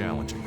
challenging.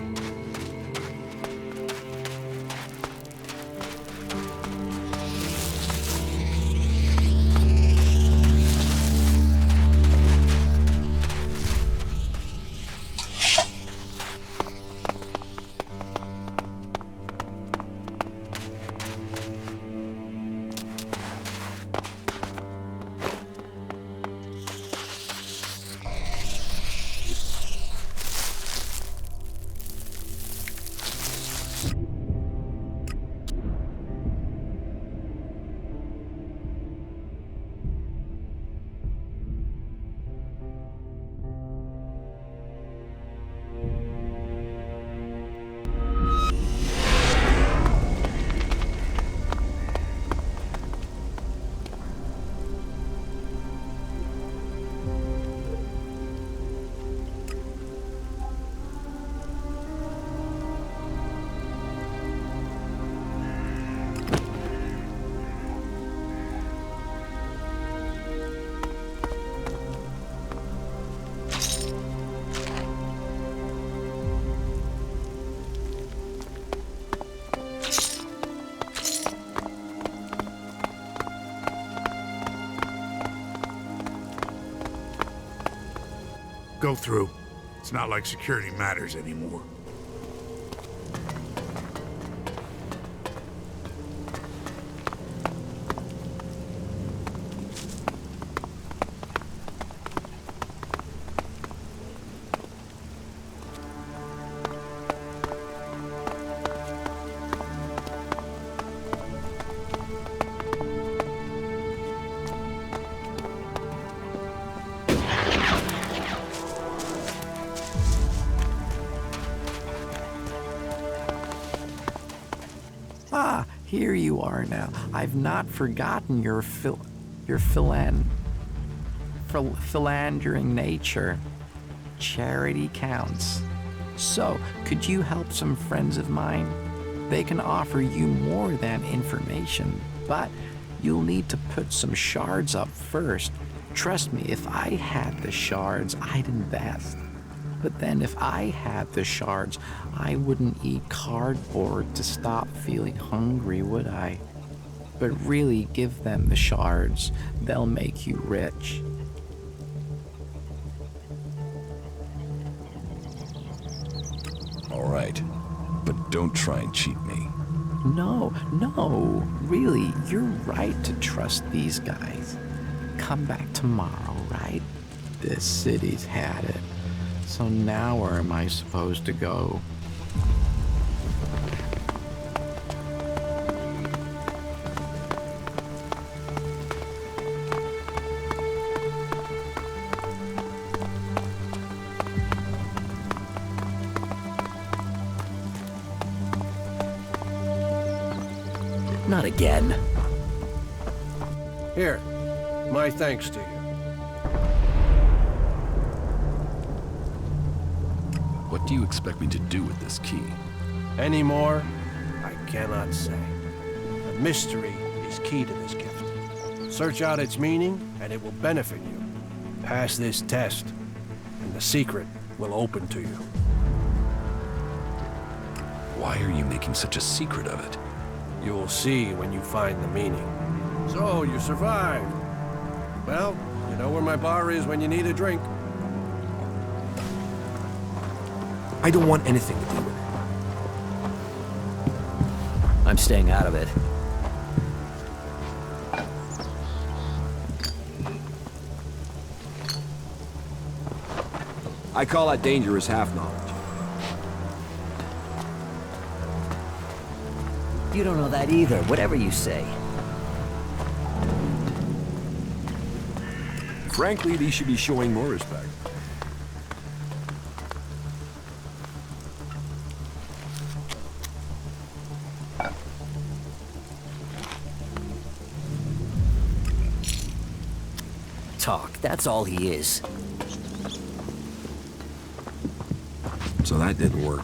Go through. It's not like security matters anymore. Ah, here you are now. I've not forgotten your philandering nature. Charity counts. So, could you help some friends of mine? They can offer you more than information, but you'll need to put some shards up first. Trust me, if I had the shards, I'd invest. But then if I had the shards, I wouldn't eat cardboard to stop feeling hungry, would I? But really, give them the shards. They'll make you rich. All right, but don't try and cheat me. No, really, you're right to trust these guys. Come back tomorrow, right? This city's had it. So now where am I supposed to go? Not again. Here, my thanks to you. What do you expect me to do with this key? Any more? I cannot say. The mystery is key to this gift. Search out its meaning, and it will benefit you. Pass this test, and the secret will open to you. Why are you making such a secret of it? You will see when you find the meaning. So, you survived. Well, you know where my bar is when you need a drink. I don't want anything to do with it. I'm staying out of it. I call that dangerous half-knowledge. You don't know that either, whatever you say. Frankly, these should be showing more respect. Talk, that's all he is. So that didn't work.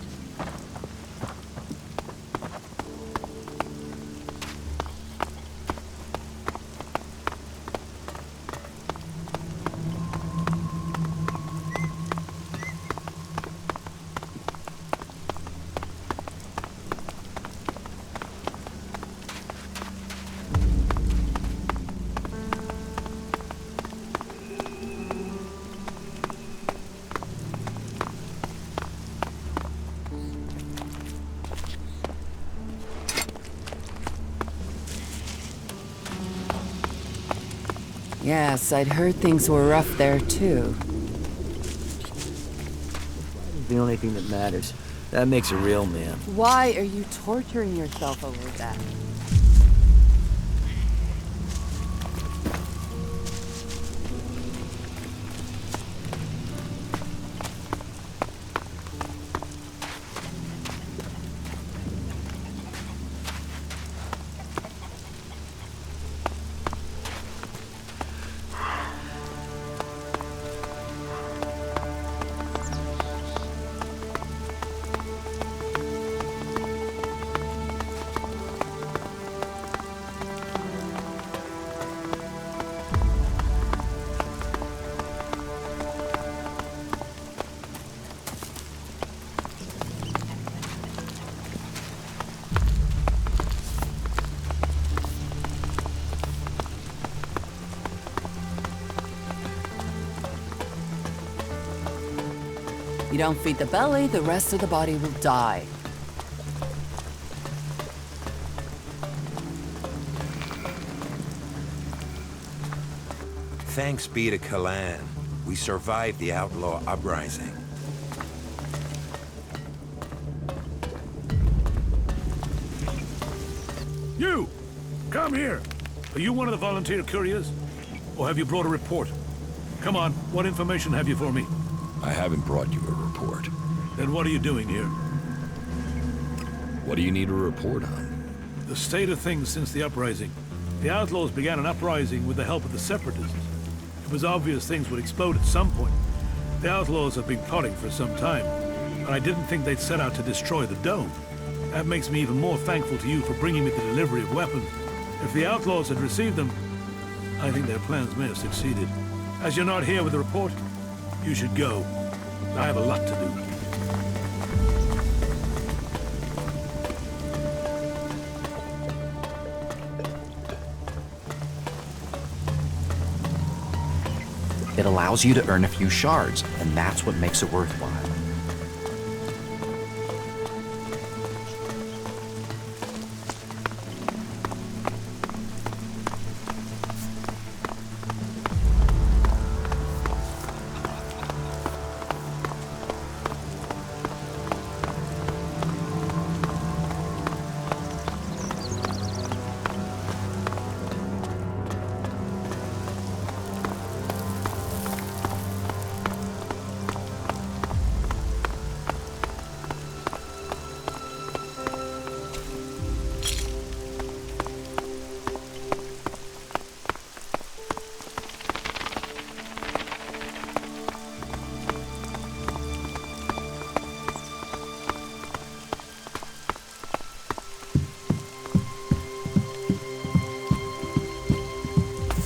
Yes, I'd heard things were rough there, too. The only thing that matters. That makes a real man. Why are you torturing yourself over that? You don't feed the belly, the rest of the body will die. Thanks be to Kalan. We survived the outlaw uprising. You! Come here! Are you one of the volunteer couriers? Or have you brought a report? Come on, what information have you for me? I haven't brought you a report. Then what are you doing here? What do you need a report on? The state of things since the uprising. The outlaws began an uprising with the help of the separatists. It was obvious things would explode at some point. The outlaws have been plotting for some time, and I didn't think they'd set out to destroy the dome. That makes me even more thankful to you for bringing me the delivery of weapons. If the outlaws had received them, I think their plans may have succeeded. As you're not here with the report, you should go. I have a lot to do. It allows you to earn a few shards, and that's what makes it worthwhile.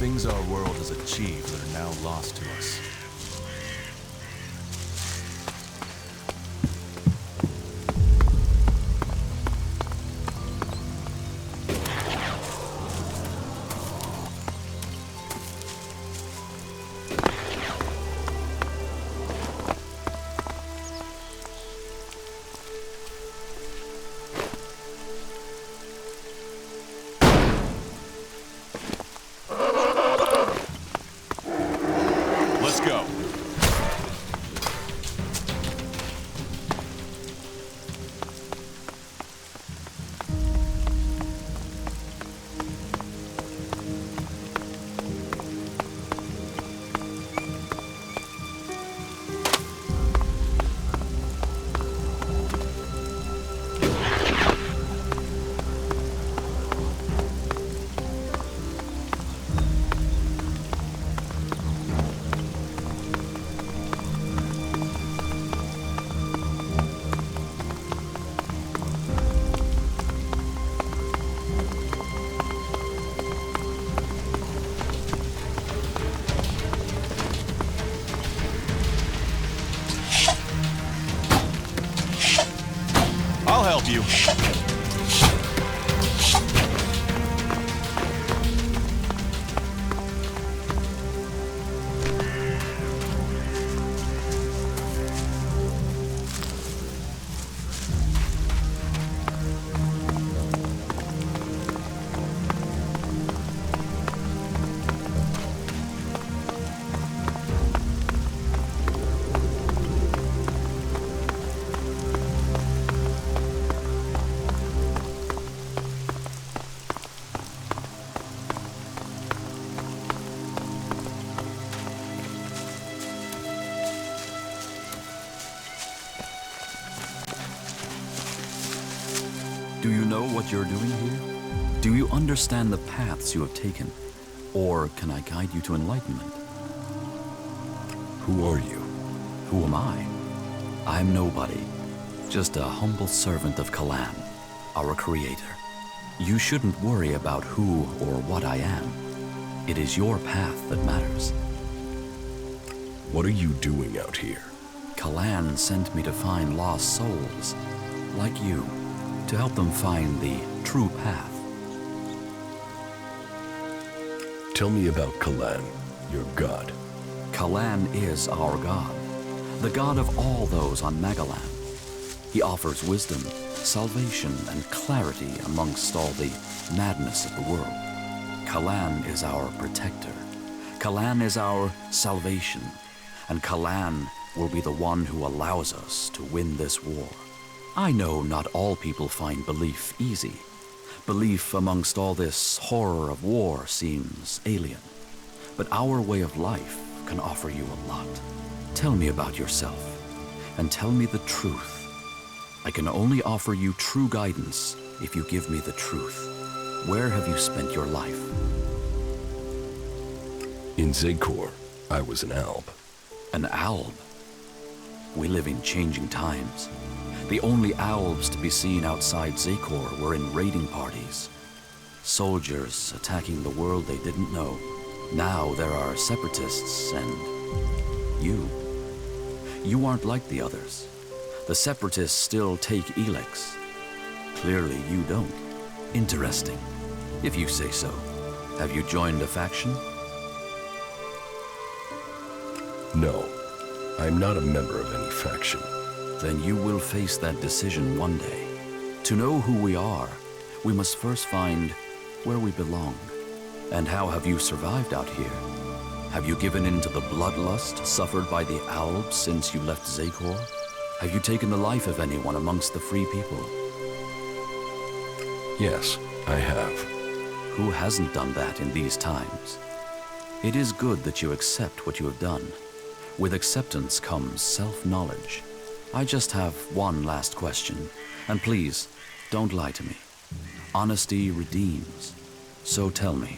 Things our world has achieved that are now lost to us. Let's go. I'll help you. Do you know what you're doing here? Do you understand the paths you have taken? Or can I guide you to enlightenment? Who are you? Who am I? I'm nobody. Just a humble servant of Kalan, our creator. You shouldn't worry about who or what I am. It is your path that matters. What are you doing out here? Kalan sent me to find lost souls, like you, to help them find the true path. Tell me about Kalan, your god. Kalan is our god, the god of all those on Magalan. He offers wisdom, salvation, and clarity amongst all the madness of the world. Kalan is our protector. Kalan is our salvation. And Kalan will be the one who allows us to win this war. I know not all people find belief easy. Belief amongst all this horror of war seems alien. But our way of life can offer you a lot. Tell me about yourself, and tell me the truth. I can only offer you true guidance if you give me the truth. Where have you spent your life? In Zakor, I was an alb. An alb? We live in changing times. The only albs to be seen outside Zakor were in raiding parties. Soldiers attacking the world they didn't know. Now there are separatists and you. You aren't like the others. The separatists still take ELEX. Clearly you don't. Interesting, if you say so. Have you joined a faction? No, I'm not a member of any faction. Then you will face that decision one day. To know who we are, we must first find where we belong. And how have you survived out here? Have you given in to the bloodlust suffered by the Albs since you left Zakor? Have you taken the life of anyone amongst the free people? Yes, I have. Who hasn't done that in these times? It is good that you accept what you have done. With acceptance comes self-knowledge. I just have one last question, and please, don't lie to me. Honesty redeems. So tell me,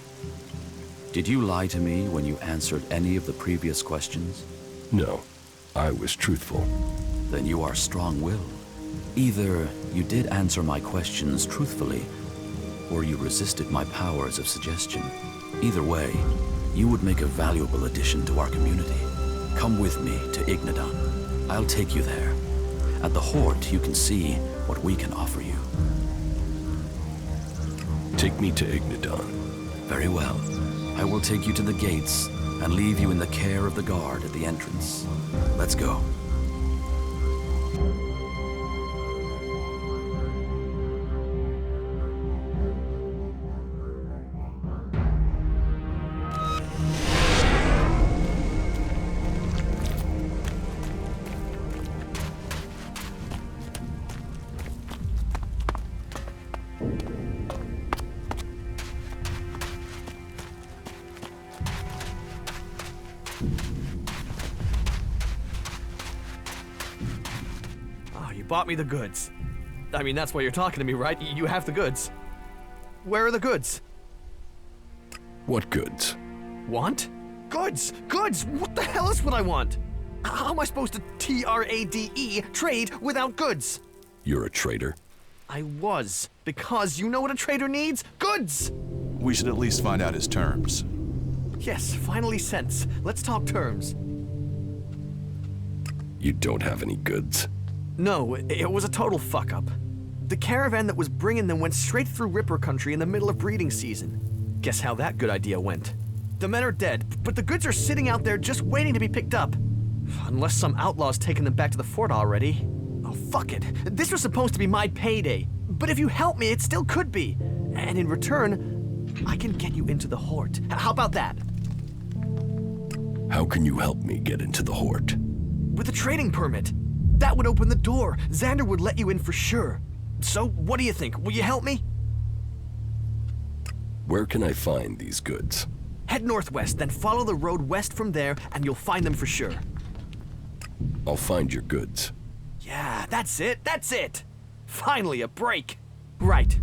did you lie to me when you answered any of the previous questions? No, I was truthful. Then you are strong-willed. Either you did answer my questions truthfully, or you resisted my powers of suggestion. Either way, you would make a valuable addition to our community. Come with me to Ignadon. I'll take you there. At the Hort, you can see what we can offer you. Take me to Ignadon. Very well. I will take you to the gates and leave you in the care of the guard at the entrance. Let's go. Bought me the goods. I mean, that's why you're talking to me, right? You have the goods. Where are the goods? What goods? Want? Goods! Goods! What the hell is what I want? How am I supposed to TRADE trade without goods? You're a traitor? I was. Because you know what a trader needs? Goods! We should at least find out his terms. Yes, finally sense. Let's talk terms. You don't have any goods? No, it was a total fuck-up. The caravan that was bringing them went straight through Ripper country in the middle of breeding season. Guess how that good idea went. The men are dead, but the goods are sitting out there just waiting to be picked up. Unless some outlaw's taken them back to the fort already. Oh, fuck it. This was supposed to be my payday. But if you help me, it still could be. And in return, I can get you into the Hort. How about that? How can you help me get into the Hort? With a trading permit. That would open the door. Xander would let you in for sure. So, what do you think? Will you help me? Where can I find these goods? Head northwest, then follow the road west from there, and you'll find them for sure. I'll find your goods. Yeah, that's it, that's it! Finally, a break! Right.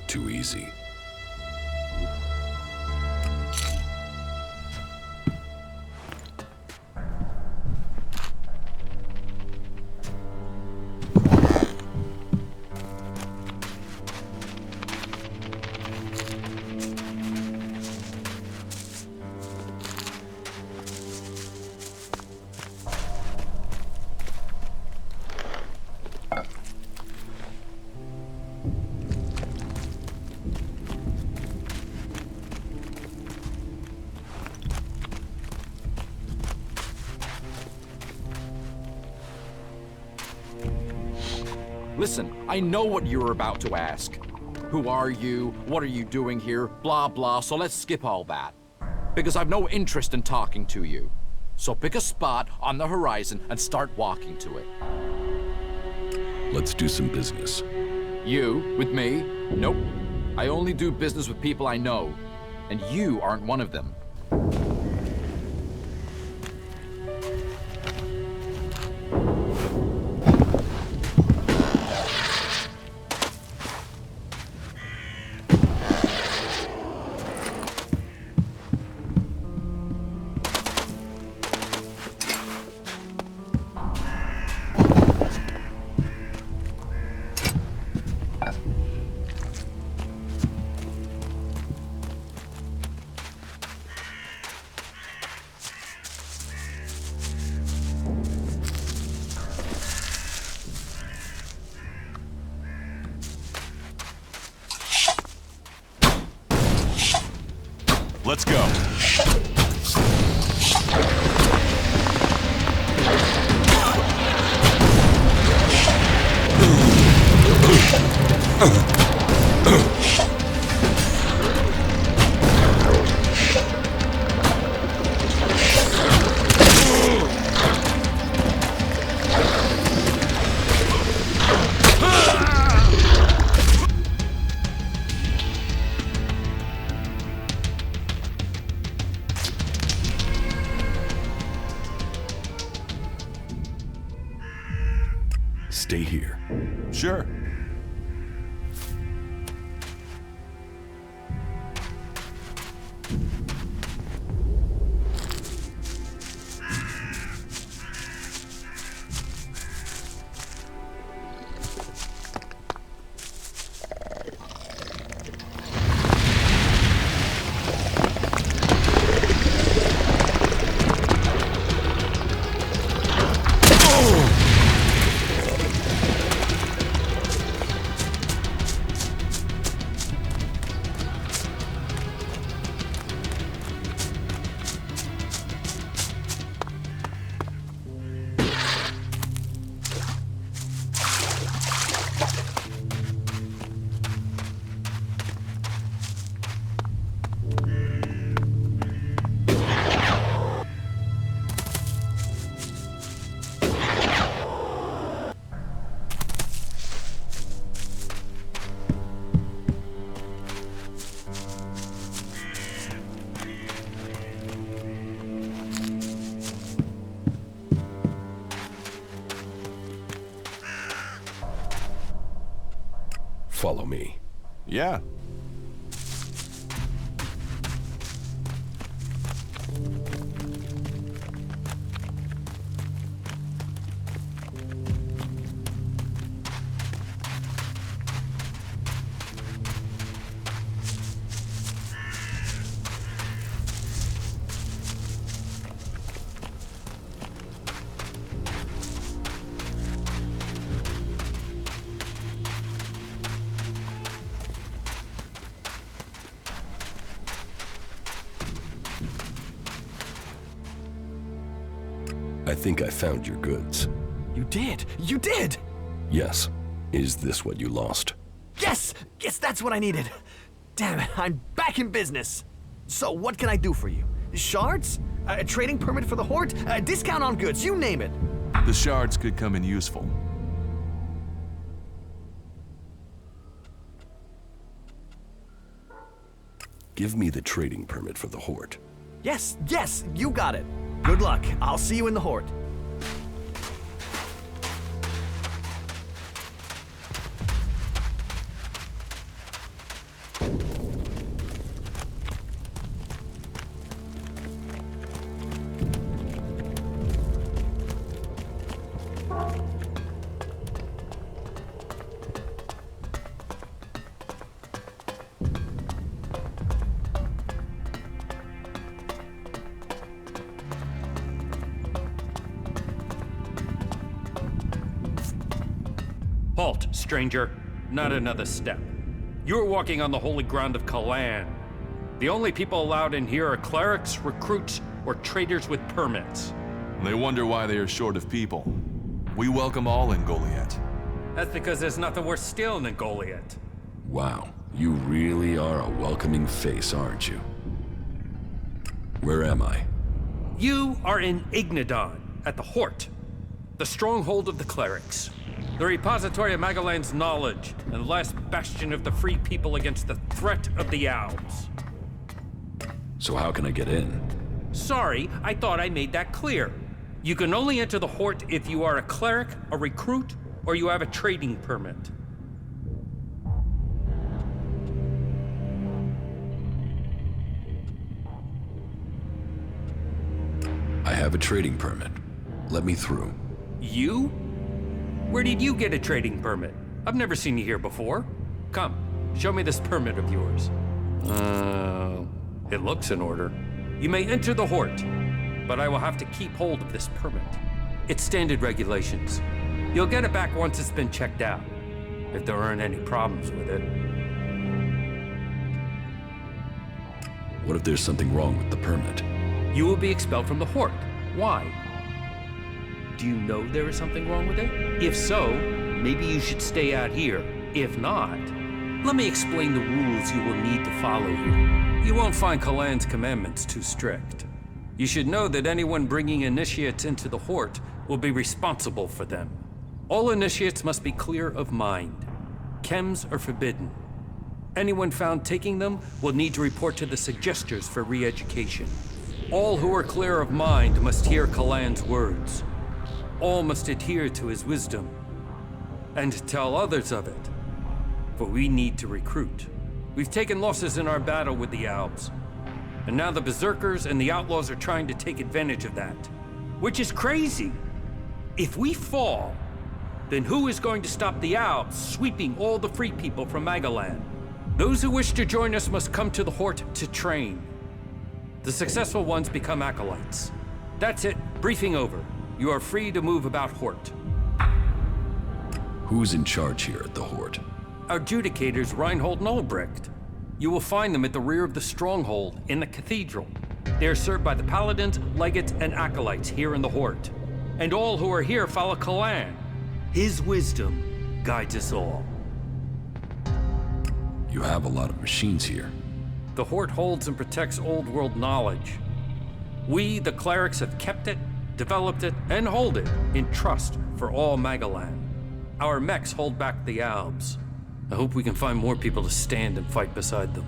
Too easy. Listen, I know what you're about to ask. Who are you? What are you doing here? Blah, blah, so let's skip all that. Because I've no interest in talking to you. So pick a spot on the horizon and start walking to it. Let's do some business. You? With me? Nope. I only do business with people I know. And you aren't one of them. Let's go. Stay here. Sure. follow me? Yeah. I think I found your goods. You did! You did! Yes. Is this what you lost? Yes! Yes, that's what I needed! Damn it, I'm back in business! So, what can I do for you? Shards? A trading permit for the Hort? A discount on goods, you name it! The shards could come in useful. Give me the trading permit for the Hort. Yes, yes, you got it! Good luck, I'll see you in the Hort. Halt, stranger. Not another step. You're walking on the holy ground of Kalan. The only people allowed in here are clerics, recruits, or traders with permits. They wonder why they are short of people. We welcome all in Goliath. That's because there's nothing worth stealing in Goliath. Wow, you really are a welcoming face, aren't you? Where am I? You are in Ignadon, at the Hort, the stronghold of the clerics. The repository of Magalan's knowledge, and the last bastion of the free people against the threat of the Alps. So how can I get in? Sorry, I thought I made that clear. You can only enter the Hort if you are a cleric, a recruit, or you have a trading permit. I have a trading permit. Let me through. You? Where did you get a trading permit? I've never seen you here before. Come, show me this permit of yours. It looks in order. You may enter the Hort, but I will have to keep hold of this permit. It's standard regulations. You'll get it back once it's been checked out, if there aren't any problems with it. What if there's something wrong with the permit? You will be expelled from the Hort. Why? Do you know there is something wrong with it? If so, maybe you should stay out here. If not, let me explain the rules you will need to follow here. You won't find Kalan's commandments too strict. You should know that anyone bringing initiates into the Hort will be responsible for them. All initiates must be clear of mind. Chems are forbidden. Anyone found taking them will need to report to the suggesters for re-education. All who are clear of mind must hear Kalan's words. All must adhere to his wisdom, and tell others of it. For we need to recruit. We've taken losses in our battle with the Alps, and now the Berserkers and the Outlaws are trying to take advantage of that. Which is crazy. If we fall, then who is going to stop the Alps sweeping all the free people from Magalan? Those who wish to join us must come to the Hort to train. The successful ones become acolytes. That's it, briefing over. You are free to move about Hort. Who's in charge here at the Hort? Our adjudicators, Reinhold and Ulbricht. You will find them at the rear of the stronghold in the cathedral. They are served by the paladins, legates, and acolytes here in the Hort. And all who are here follow Kalan. His wisdom guides us all. You have a lot of machines here. The Hort holds and protects old world knowledge. We, the clerics, have kept it, developed it, and hold it in trust for all Magalan. Our mechs hold back the Alps. I hope we can find more people to stand and fight beside them.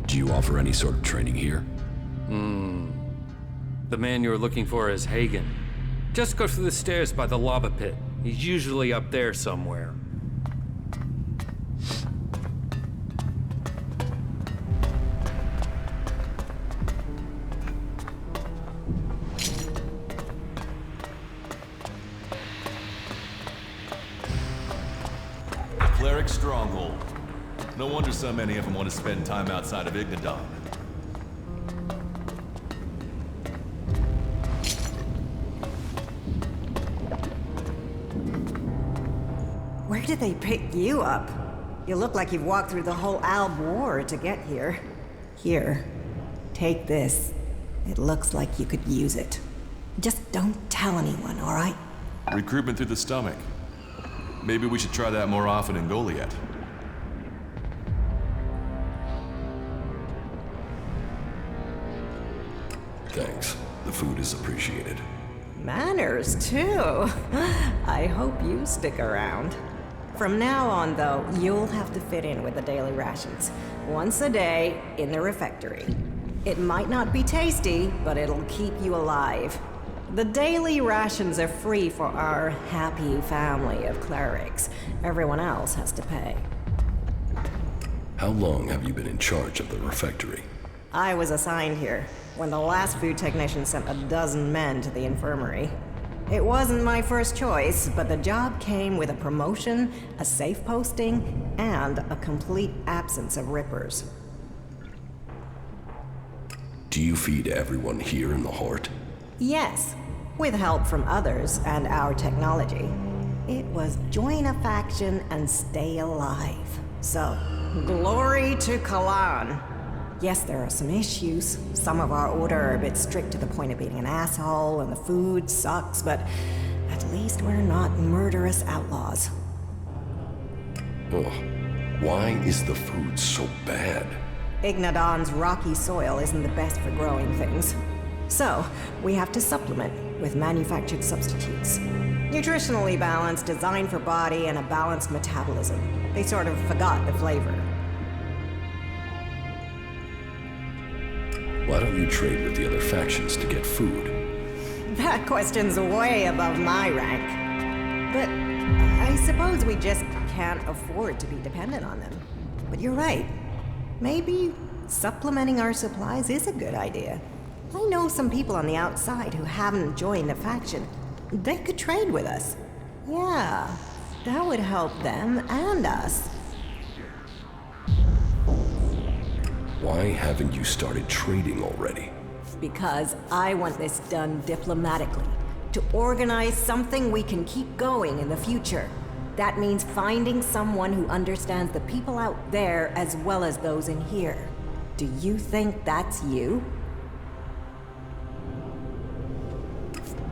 Do you offer any sort of training here? The man you're looking for is Hagen. Just go through the stairs by the lava pit. He's usually up there somewhere. Cleric stronghold. No wonder so many of them want to spend time outside of Ignadon. Where did they pick you up? You look like you've walked through the whole Alb War to get here. Here, take this. It looks like you could use it. Just don't tell anyone, all right? Recruitment through the stomach. Maybe we should try that more often in Goliath. Thanks. The food is appreciated. Manners, too. I hope you stick around. From now on, though, you'll have to fit in with the daily rations. Once a day, in the refectory. It might not be tasty, but it'll keep you alive. The daily rations are free for our happy family of clerics. Everyone else has to pay. How long have you been in charge of the refectory? I was assigned here when the last food technician sent 12 men to the infirmary. It wasn't my first choice, but the job came with a promotion, a safe posting, and a complete absence of rippers. Do you feed everyone here in the Horт? Yes, with help from others and our technology. It was join a faction and stay alive. So, glory to Kalan. Yes, there are some issues. Some of our order are a bit strict to the point of being an asshole, and the food sucks, but at least we're not murderous outlaws. Oh, why is the food so bad? Ignadon's rocky soil isn't the best for growing things. So, we have to supplement with manufactured substitutes. Nutritionally balanced, designed for body, and a balanced metabolism. They sort of forgot the flavor. Why don't you trade with the other factions to get food? That question's way above my rank. But I suppose we just can't afford to be dependent on them. But you're right. Maybe supplementing our supplies is a good idea. I know some people on the outside who haven't joined the faction. They could trade with us. Yeah, that would help them and us. Why haven't you started trading already? Because I want this done diplomatically. To organize something we can keep going in the future. That means finding someone who understands the people out there as well as those in here. Do you think that's you?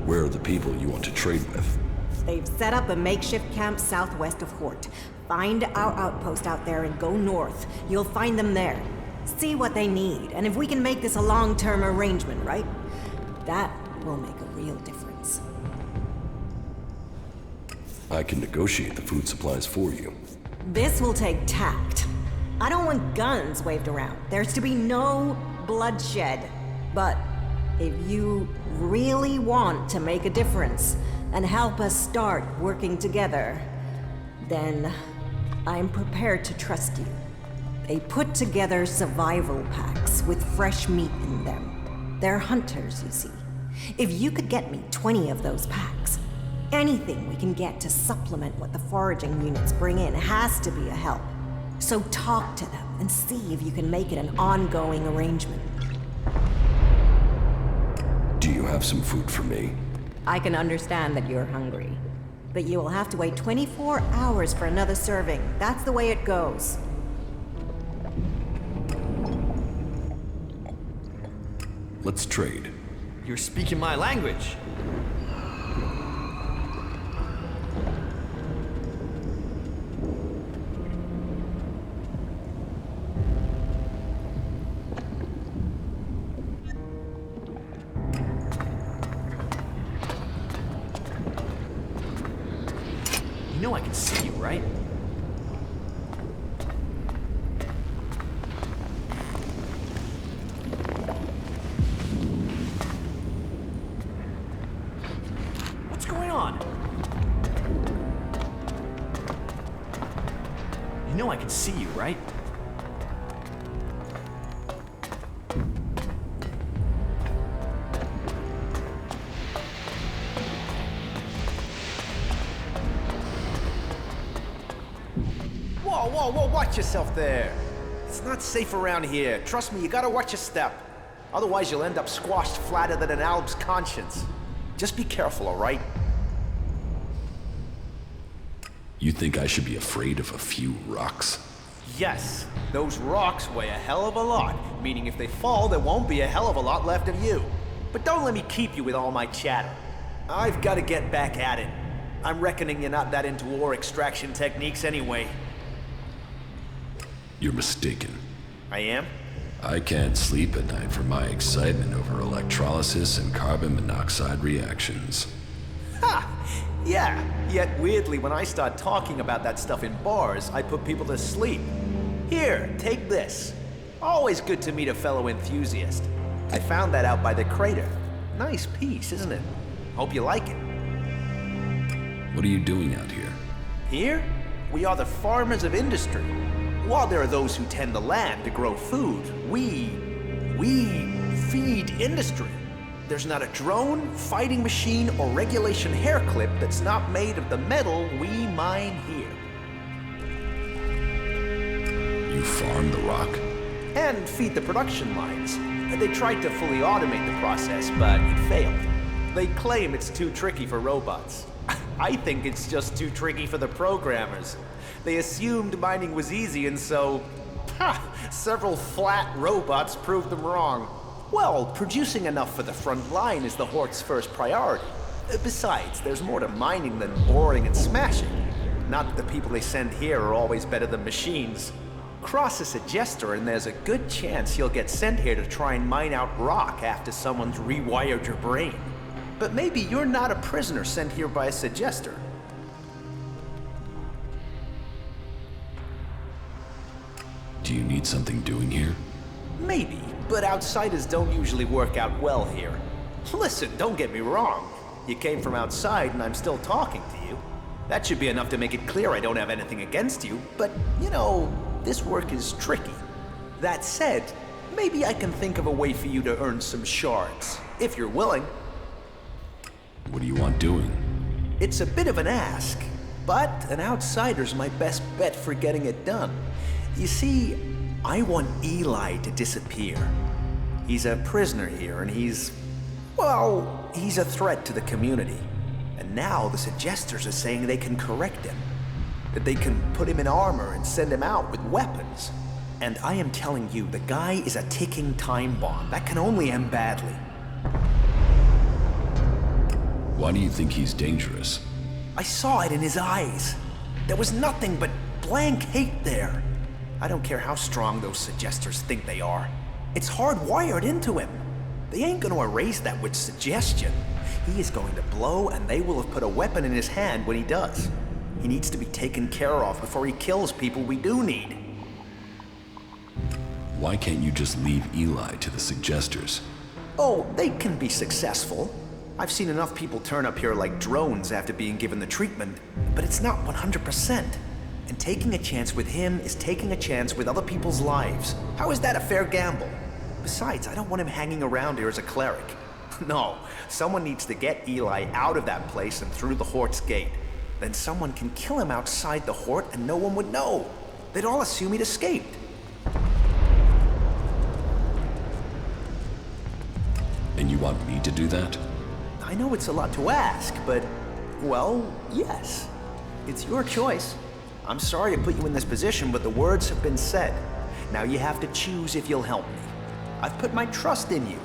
Where are the people you want to trade with? They've set up a makeshift camp southwest of Hort. Find our outpost out there and go north. You'll find them there. See what they need, and if we can make this a long-term arrangement, right? That will make a real difference. I can negotiate the food supplies for you. This will take tact. I don't want guns waved around. There's to be no bloodshed. But if you really want to make a difference and help us start working together, then I'm prepared to trust you. They put together survival packs with fresh meat in them. They're hunters, you see. If you could get me 20 of those packs, anything we can get to supplement what the foraging units bring in has to be a help. So talk to them and see if you can make it an ongoing arrangement. Do you have some food for me? I can understand that you're hungry, but you will have to wait 24 hours for another serving. That's the way it goes. Let's trade. You're speaking my language. You know I can see you, right? You know I can see you, right? Whoa, whoa, whoa, watch yourself there. It's not safe around here. Trust me, you gotta watch your step. Otherwise, you'll end up squashed flatter than an Alb's conscience. Just be careful, all right? You think I should be afraid of a few rocks? Yes, those rocks weigh a hell of a lot, meaning if they fall, there won't be a hell of a lot left of you. But don't let me keep you with all my chatter. I've got to get back at it. I'm reckoning you're not that into ore extraction techniques anyway. You're mistaken. I am? I can't sleep at night from my excitement over electrolysis and carbon monoxide reactions. Ha! Yeah, yet weirdly when I start talking about that stuff in bars, I put people to sleep. Here, take this. Always good to meet a fellow enthusiast. I found that out by the crater. Nice piece, isn't it? Hope you like it. What are you doing out here? Here, we are the farmers of industry. While there are those who tend the land to grow food, we feed industry. There's not a drone, fighting machine, or regulation hair clip that's not made of the metal we mine here. You farm the rock? And feed the production lines. They tried to fully automate the process, but it failed. They claim it's too tricky for robots. I think it's just too tricky for the programmers. They assumed mining was easy, and so, several flat robots proved them wrong. Well, producing enough for the front line is the Hort's first priority. Besides, there's more to mining than boring and smashing. Not that the people they send here are always better than machines. Cross a suggester and there's a good chance you'll get sent here to try and mine out rock after someone's rewired your brain. But maybe you're not a prisoner sent here by a suggester. Do you need something doing here? Maybe, but outsiders don't usually work out well here. Listen, don't get me wrong. You came from outside and I'm still talking to you. That should be enough to make it clear I don't have anything against you, but, you know, this work is tricky. That said, maybe I can think of a way for you to earn some shards, if you're willing. What do you want doing? It's a bit of an ask, but an outsider's my best bet for getting it done. You see, I want Eli to disappear. He's a prisoner here, and he's a threat to the community. And now the suggesters are saying they can correct him. That they can put him in armor and send him out with weapons. And I am telling you, the guy is a ticking time bomb. That can only end badly. Why do you think he's dangerous? I saw it in his eyes. There was nothing but blank hate there. I don't care how strong those suggesters think they are. It's hardwired into him. They ain't gonna erase that with suggestion. He is going to blow, and they will have put a weapon in his hand when he does. He needs to be taken care of before he kills people we do need. Why can't you just leave Eli to the suggesters? Oh, they can be successful. I've seen enough people turn up here like drones after being given the treatment, but it's not 100%. And taking a chance with him is taking a chance with other people's lives. How is that a fair gamble? Besides, I don't want him hanging around here as a cleric. No, someone needs to get Eli out of that place and through the Hort's gate. Then someone can kill him outside the Hort and no one would know. They'd all assume he'd escaped. And you want me to do that? I know it's a lot to ask, but, well, yes. It's your choice. I'm sorry to put you in this position, but the words have been said. Now you have to choose if you'll help me. I've put my trust in you.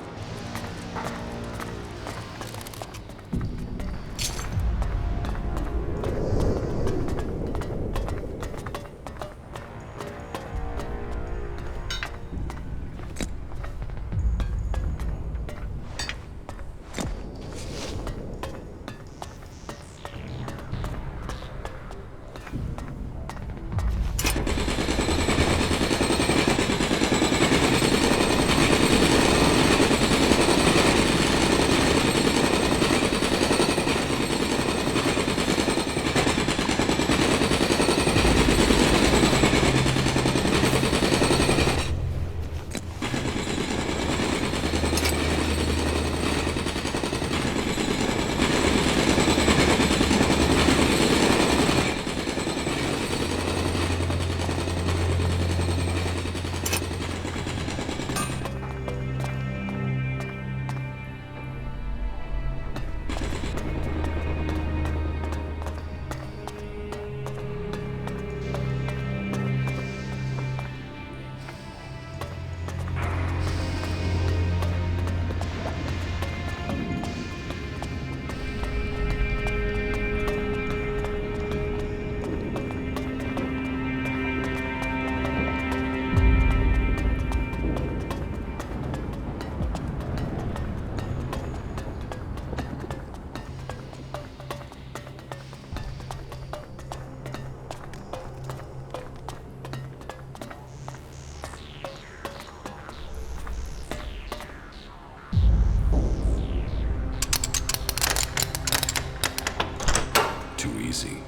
easy.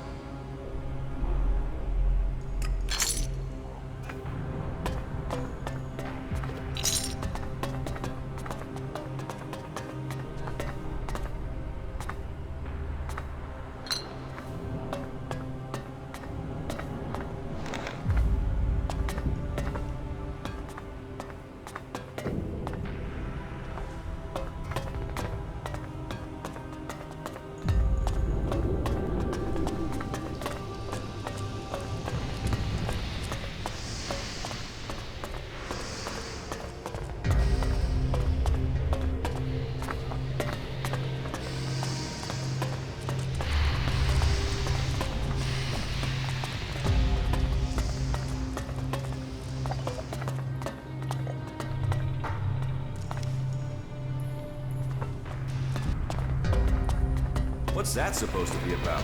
What's that supposed to be about?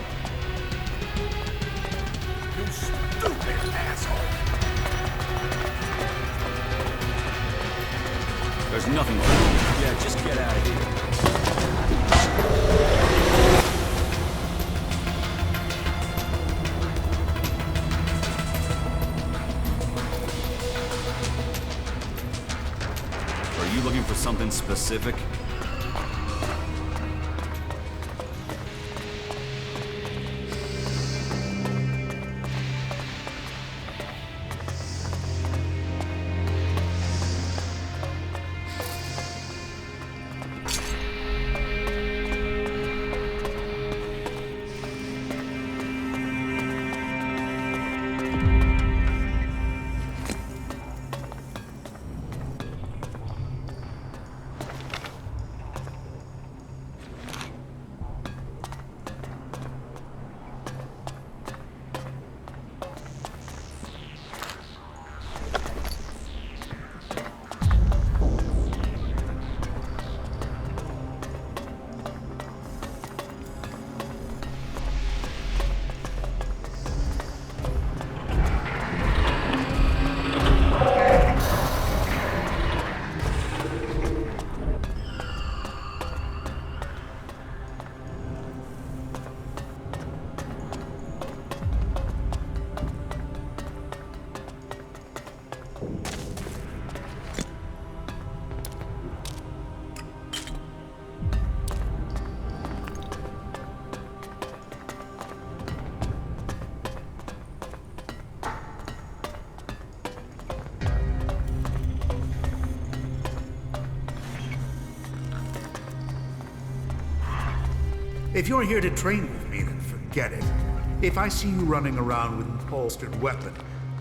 You stupid asshole! There's nothing wrong. Yeah, just get out of here. Are you looking for something specific? If you're here to train with me, then forget it. If I see you running around with an upholstered weapon,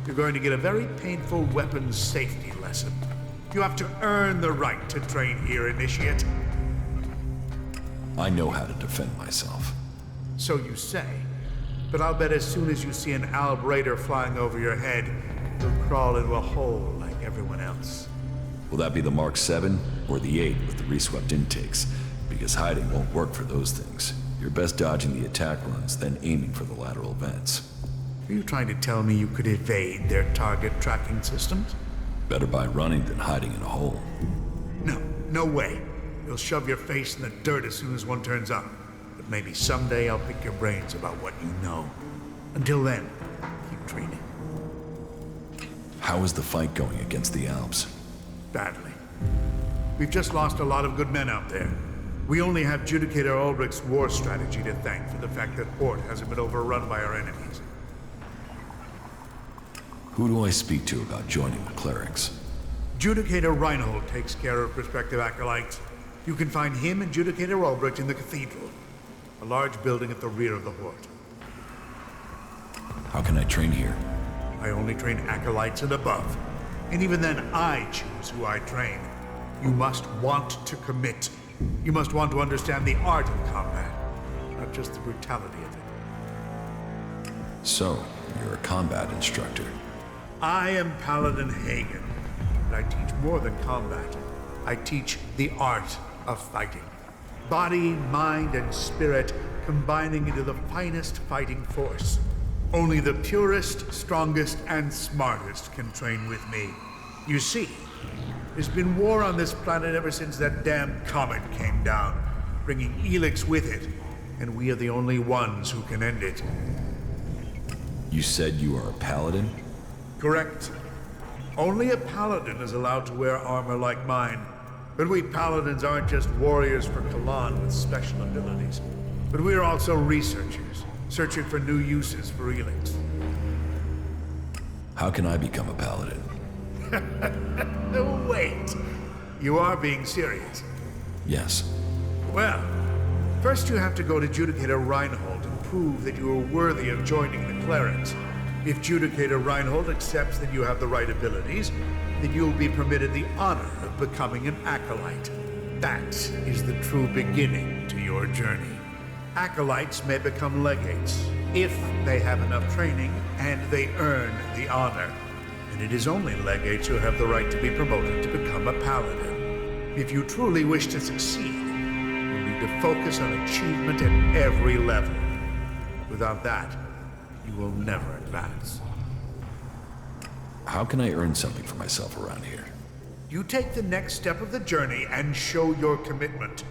you're going to get a very painful weapons safety lesson. You have to earn the right to train here, Initiate. I know how to defend myself. So you say. But I'll bet as soon as you see an Alb Raider flying over your head, you'll crawl into a hole like everyone else. Will that be the Mark 7 or the 8 with the reswept intakes? Because hiding won't work for those things. You're best dodging the attack runs, then aiming for the lateral vents. Are you trying to tell me you could evade their target tracking systems? Better by running than hiding in a hole. No, no way. You'll shove your face in the dirt as soon as one turns up. But maybe someday I'll pick your brains about what you know. Until then, keep training. How is the fight going against the Alps? Badly. We've just lost a lot of good men out there. We only have Judicator Ulbricht's war strategy to thank for the fact that Horт hasn't been overrun by our enemies. Who do I speak to about joining the clerics? Judicator Reinhold takes care of prospective acolytes. You can find him and Judicator Ulbricht in the cathedral, a large building at the rear of the Horт. How can I train here? I only train acolytes and above. And even then, I choose who I train. You must want to commit. You must want to understand the art of combat, not just the brutality of it. So, you're a combat instructor. I am Paladin Hagen, and I teach more than combat. I teach the art of fighting. Body, mind, and spirit combining into the finest fighting force. Only the purest, strongest, and smartest can train with me. You see, there's been war on this planet ever since that damn comet came down, bringing ELEX with it. and we are the only ones who can end it. You said you are a paladin? Correct. Only a paladin is allowed to wear armor like mine. But we paladins aren't just warriors for Kalan with special abilities. But we are also researchers, searching for new uses for ELEX. How can I become a paladin? Wait. You are being serious? Yes. Well, first you have to go to Judicator Reinhold and prove that you are worthy of joining the clerics. If Judicator Reinhold accepts that you have the right abilities, then you'll be permitted the honor of becoming an acolyte. That is the true beginning to your journey. Acolytes may become legates if they have enough training and they earn the honor. And it is only legates who have the right to be promoted to become a paladin. If you truly wish to succeed, you'll need to focus on achievement at every level. Without that, you will never advance. How can I earn something for myself around here? You take the next step of the journey and show your commitment.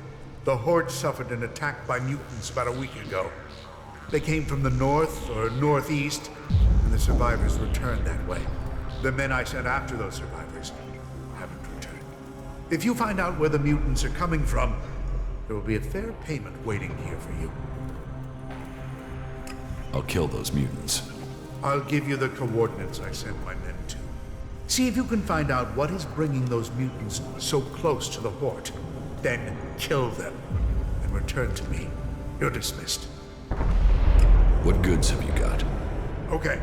The Horde suffered an attack by mutants about a week ago. They came from the north or northeast, and the survivors returned that way. The men I sent after those survivors haven't returned. If you find out where the mutants are coming from, there will be a fair payment waiting here for you. I'll kill those mutants. I'll give you the coordinates I sent my men to. See if you can find out what is bringing those mutants so close to the Horde. Then kill them and return to me. You're dismissed. What goods have you got? Okay.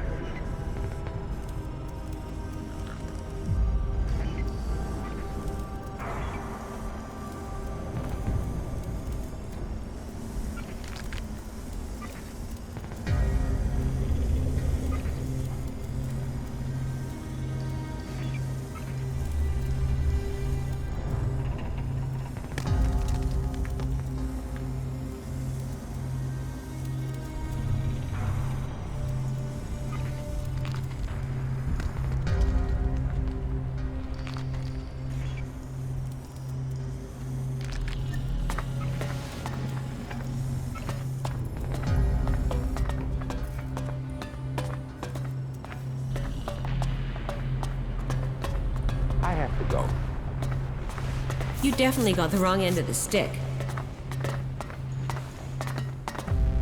I have to go. You definitely got the wrong end of the stick.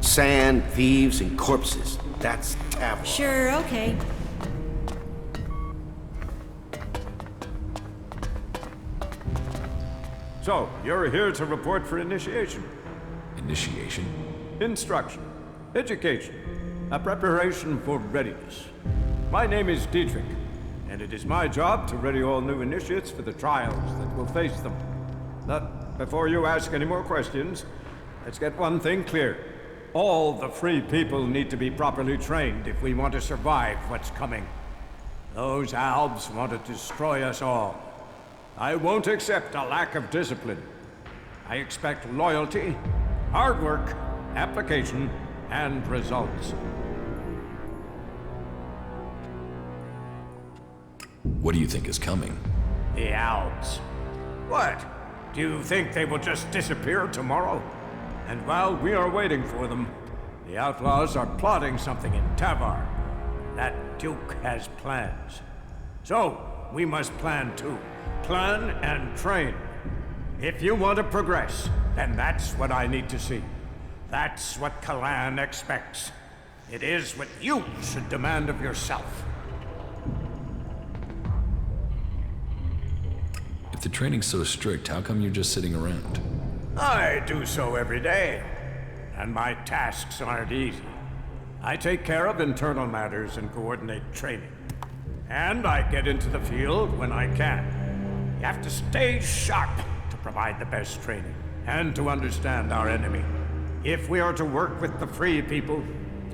Sand, thieves, and corpses. That's Tavor. Sure, okay. So, you're here to report for initiation. Initiation? Instruction. Education. A preparation for readiness. My name is Dietrich, and it is my job to ready all new initiates for the trials that will face them. But before you ask any more questions, let's get one thing clear. All the free people need to be properly trained if we want to survive what's coming. Those Albs want to destroy us all. I won't accept a lack of discipline. I expect loyalty, hard work, application, and results. What do you think is coming? The Albs. What? Do you think they will just disappear tomorrow? And while we are waiting for them, the outlaws are plotting something in Tavar. That Duke has plans. So, we must plan too. Plan and train. If you want to progress, then that's what I need to see. That's what Kalan expects. It is what you should demand of yourself. If the training's so strict, how come you're just sitting around? I do so every day, and my tasks aren't easy. I take care of internal matters and coordinate training. And I get into the field when I can. You have to stay sharp to provide the best training, and to understand our enemy. If we are to work with the free people,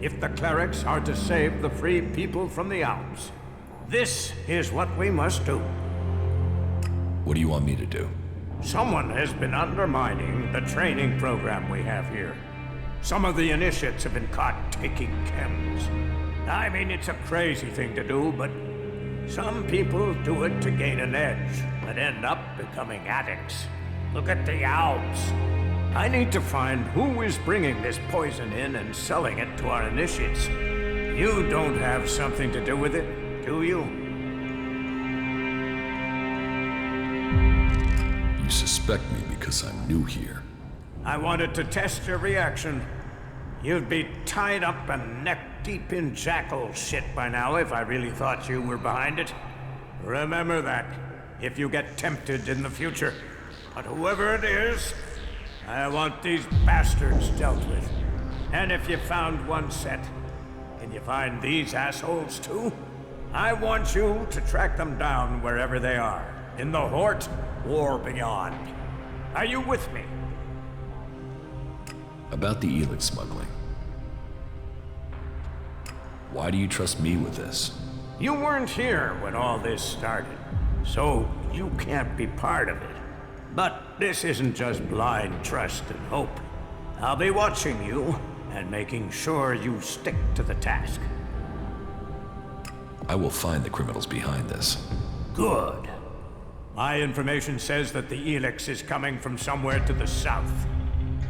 if the clerics are to save the free people from the Alps, this is what we must do. What do you want me to do? Someone has been undermining the training program we have here. Some of the initiates have been caught taking chems. I mean, it's a crazy thing to do, but some people do it to gain an edge, but end up becoming addicts. Look at the Alps. I need to find who is bringing this poison in and selling it to our initiates. You don't have something to do with it, do you? You suspect me because I'm new here. I wanted to test your reaction. You'd be tied up and neck-deep in jackal shit by now if I really thought you were behind it. Remember that, if you get tempted in the future. But whoever it is, I want these bastards dealt with. And if you found one set, can you find these assholes too? I want you to track them down wherever they are, in the Hort or beyond. Are you with me? About the ELEX smuggling. Why do you trust me with this? You weren't here when all this started, so you can't be part of it. But this isn't just blind trust and hope. I'll be watching you and making sure you stick to the task. I will find the criminals behind this. Good. My information says that the ELEX is coming from somewhere to the south.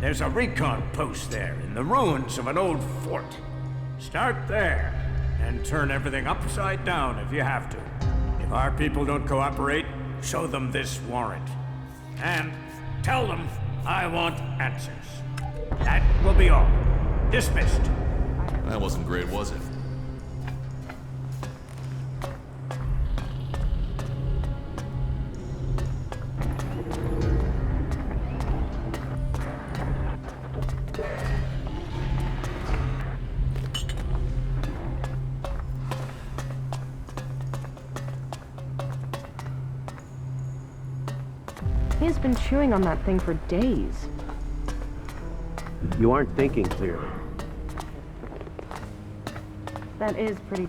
There's a recon post there in the ruins of an old fort. Start there and turn everything upside down if you have to. If our people don't cooperate, show them this warrant. And tell them I want answers. That will be all. Dismissed. That wasn't great, was it? He's been chewing on that thing for days. You aren't thinking clearly. That is pretty...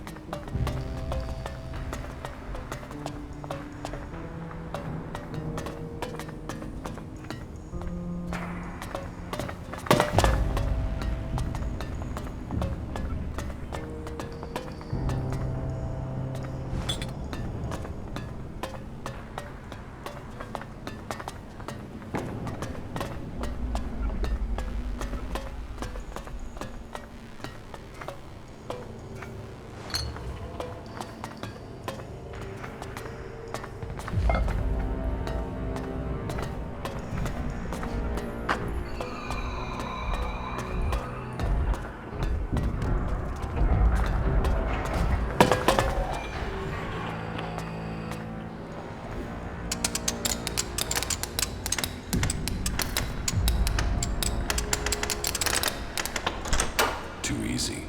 Too easy.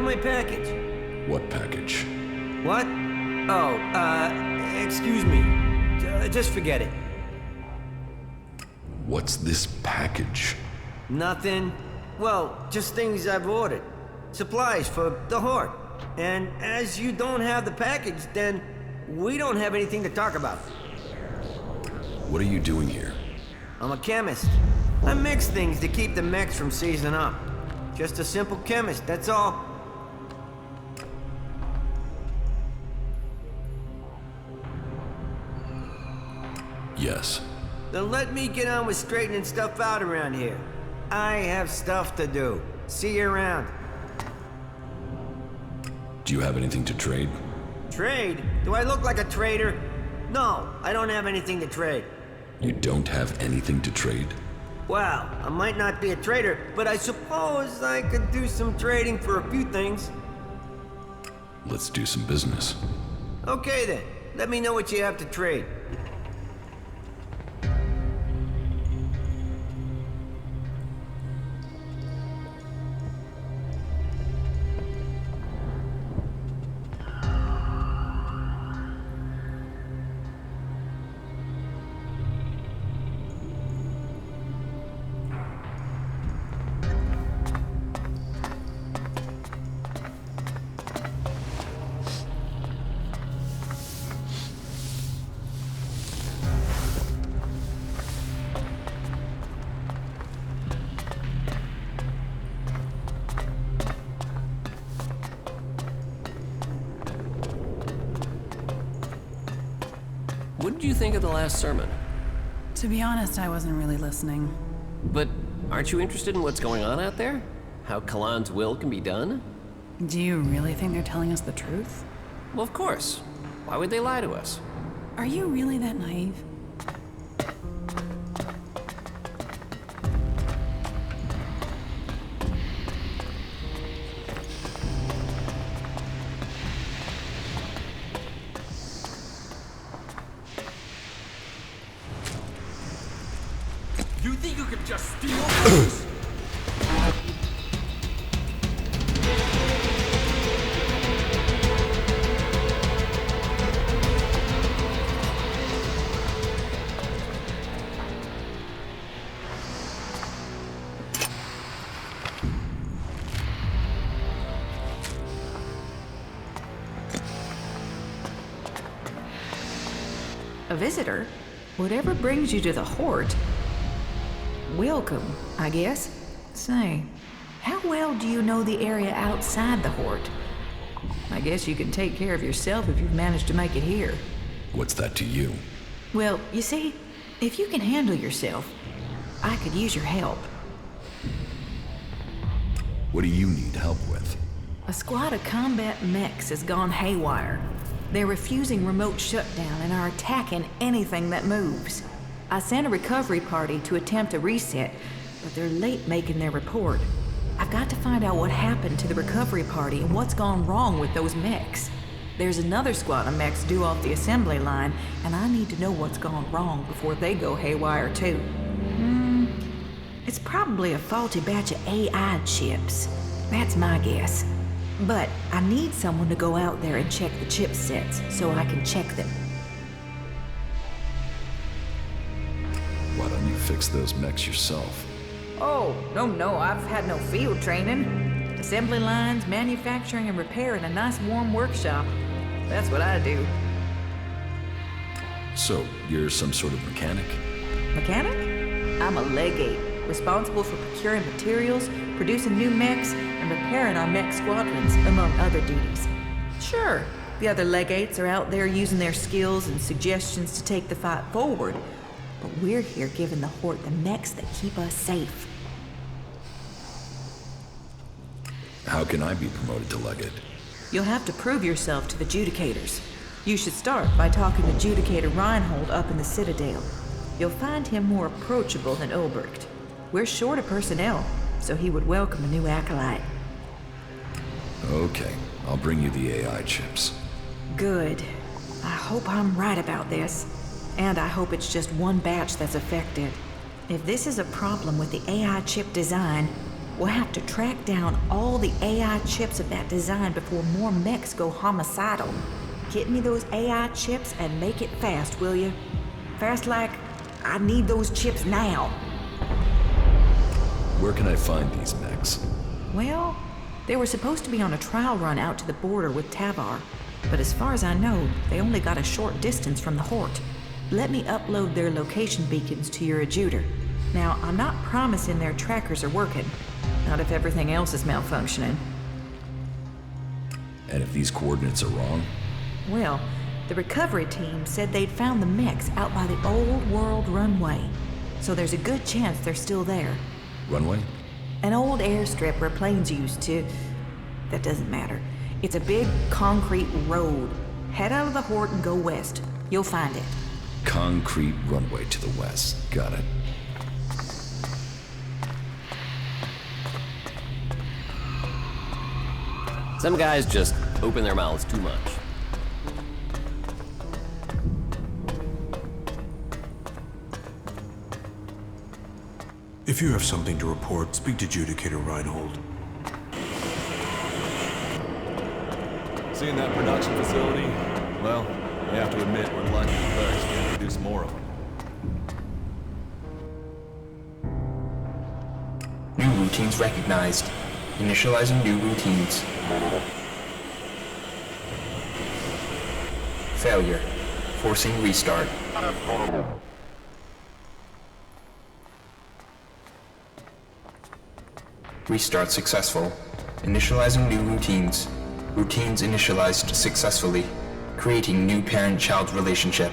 My package. What package? What? Oh, excuse me. Just forget it. What's this package? Nothing. Well, just things I've ordered. Supplies for the Hort. And as you don't have the package, then we don't have anything to talk about. What are you doing here? I'm a chemist. I mix things to keep the mechs from seizing up. Just a simple chemist, that's all. Yes. Then let me get on with straightening stuff out around here. I have stuff to do. See you around. Do you have anything to trade? Trade? Do I look like a trader? No, I don't have anything to trade. You don't have anything to trade? Well, I might not be a trader, but I suppose I could do some trading for a few things. Let's do some business. Okay then, let me know what you have to trade. What did you think of the last sermon? To be honest, I wasn't really listening. But aren't you interested in what's going on out there? How Kalan's will can be done? Do you really think they're telling us the truth? Well, of course. Why would they lie to us? Are you really that naive? You think you could just steal things? A visitor? Whatever brings you to the Hort? Welcome, I guess. Say, how well do you know the area outside the Hort? I guess you can take care of yourself if you've managed to make it here. What's that to you? Well, you see, if you can handle yourself, I could use your help. What do you need help with? A squad of combat mechs has gone haywire. They're refusing remote shutdown and are attacking anything that moves. I sent a recovery party to attempt a reset, but they're late making their report. I've got to find out what happened to the recovery party and what's gone wrong with those mechs. There's another squad of mechs due off the assembly line, and I need to know what's gone wrong before they go haywire too. It's probably a faulty batch of AI chips. That's my guess. But I need someone to go out there and check the chipsets so I can check them. Why don't you fix those mechs yourself? Oh, no, I've had no field training. Assembly lines, manufacturing, and repair in a nice warm workshop. That's what I do. So, you're some sort of mechanic? Mechanic? I'm a legate, responsible for procuring materials, producing new mechs, and repairing our mech squadrons, among other duties. Sure, the other legates are out there using their skills and suggestions to take the fight forward, but we're here giving the Hort the mechs that keep us safe. How can I be promoted to legate? You'll have to prove yourself to the Judicators. You should start by talking to Judicator Reinhold up in the Citadel. You'll find him more approachable than Ulbricht. We're short of personnel, so he would welcome a new acolyte. Okay, I'll bring you the AI chips. Good. I hope I'm right about this. And I hope it's just one batch that's affected. If this is a problem with the AI chip design, we'll have to track down all the AI chips of that design before more mechs go homicidal. Get me those AI chips and make it fast, will you? Fast like, I need those chips now. Where can I find these mechs? Well, they were supposed to be on a trial run out to the border with Tavar, but as far as I know, they only got a short distance from the Hort. Let me upload their location beacons to your adjutor. Now, I'm not promising their trackers are working, not if everything else is malfunctioning. And if these coordinates are wrong? Well, the recovery team said they'd found the mechs out by the old world runway, so there's a good chance they're still there. Runway? An old airstrip where planes used to... That doesn't matter. It's a big concrete road. Head out of the Hort and go west. You'll find it. Concrete runway to the west. Got it. Some guys just open their mouths too much. If you have something to report, speak to Judicator Reinhold. Seeing that production facility? Well, I have to admit we're lucky the clerics can produce more of them. New routines recognized. Initializing new routines. Failure. Forcing restart. Restart successful. Initializing new routines. Routines initialized successfully. Creating new parent-child relationship.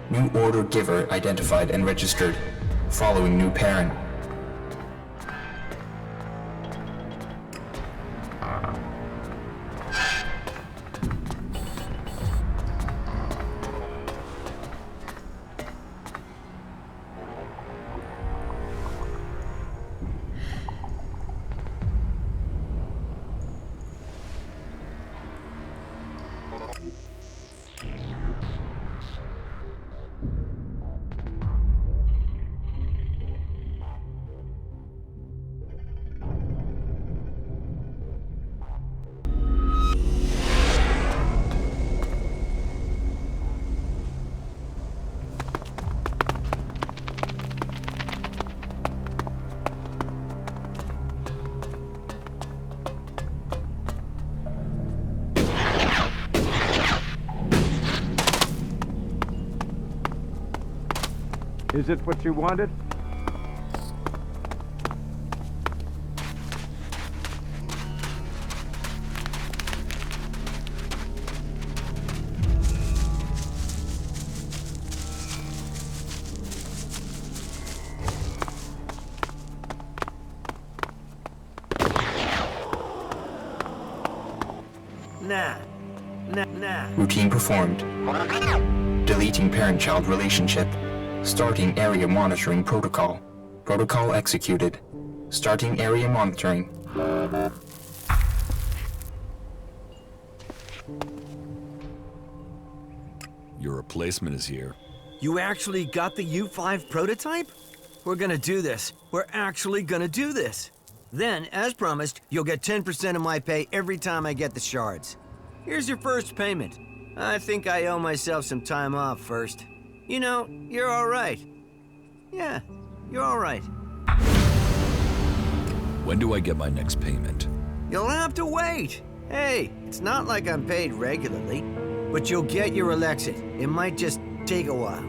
New order giver identified and registered. Following new parent. Is it what you wanted? Nah. Routine performed. Deleting parent-child relationship. Starting area monitoring protocol. Protocol executed. Starting area monitoring. Your replacement is here. You actually got the U5 prototype? We're gonna do this. We're actually gonna do this. Then, as promised, you'll get 10% of my pay every time I get the shards. Here's your first payment. I think I owe myself some time off first. You know, you're all right. Yeah, you're all right. When do I get my next payment? You'll have to wait. Hey, it's not like I'm paid regularly, but you'll get your Elexit. It might just take a while.